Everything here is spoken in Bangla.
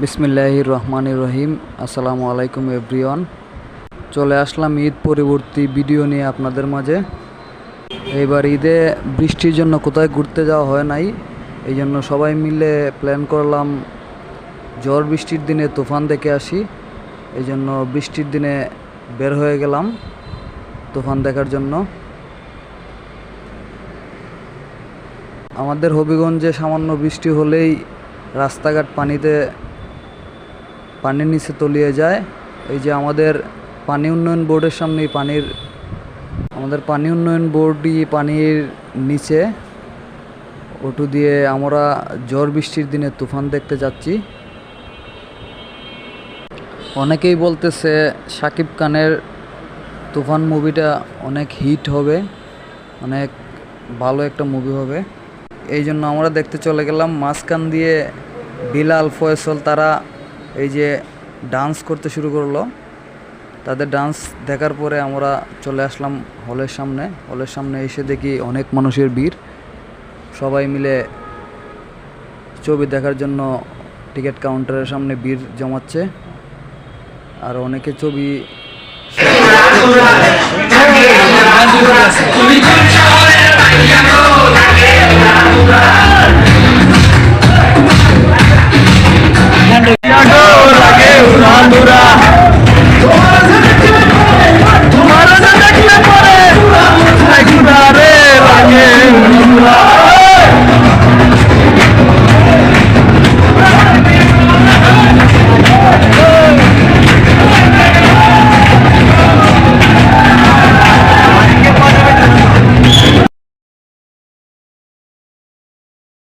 বিসমিল্লাহির রহমানির রহিম। আসসালামু আলাইকুম এভরিওয়ান। চলে আসলাম ঈদ পরবর্তী ভিডিও নিয়ে আপনাদের মাঝে। এইবার ঈদে বৃষ্টির জন্য কোথায় ঘুরতে যাওয়া হয় নাই, এই জন্য সবাই মিলে প্ল্যান করলাম ঝড় বৃষ্টির দিনে তুফান দেখে আসি। এই জন্য বৃষ্টির দিনে বের হয়ে গেলাম তুফান দেখার জন্য। আমাদের হবিগঞ্জে সামান্য বৃষ্টি হলেই রাস্তাঘাট পানির নিচে তলিয়ে যায়। এই যে আমাদের পানি উন্নয়ন বোর্ডের সামনে আমাদের পানি উন্নয়ন বোর্ডই পানির নিচে। ওটু দিয়ে আমরা ঝড় বৃষ্টির দিনে তুফান দেখতে যাচ্ছি। অনেকেই বলতেছে শাকিব খানের তুফান মুভিটা অনেক হিট হবে, অনেক ভালো একটা মুভি হবে। এই জন্য আমরা দেখতে চলে গেলাম। মাঝখান দিয়ে বিলাল, ফয়সল তারা এই যে ডান্স করতে শুরু করলো। তাদের ডান্স দেখার পরে আমরা চলে আসলাম হলের সামনে এসে দেখি অনেক মানুষের ভিড়। সবাই মিলে ছবি দেখার জন্য টিকিট কাউন্টারের সামনে ভিড় জমাচ্ছে, আর অনেকে ছবি লাগে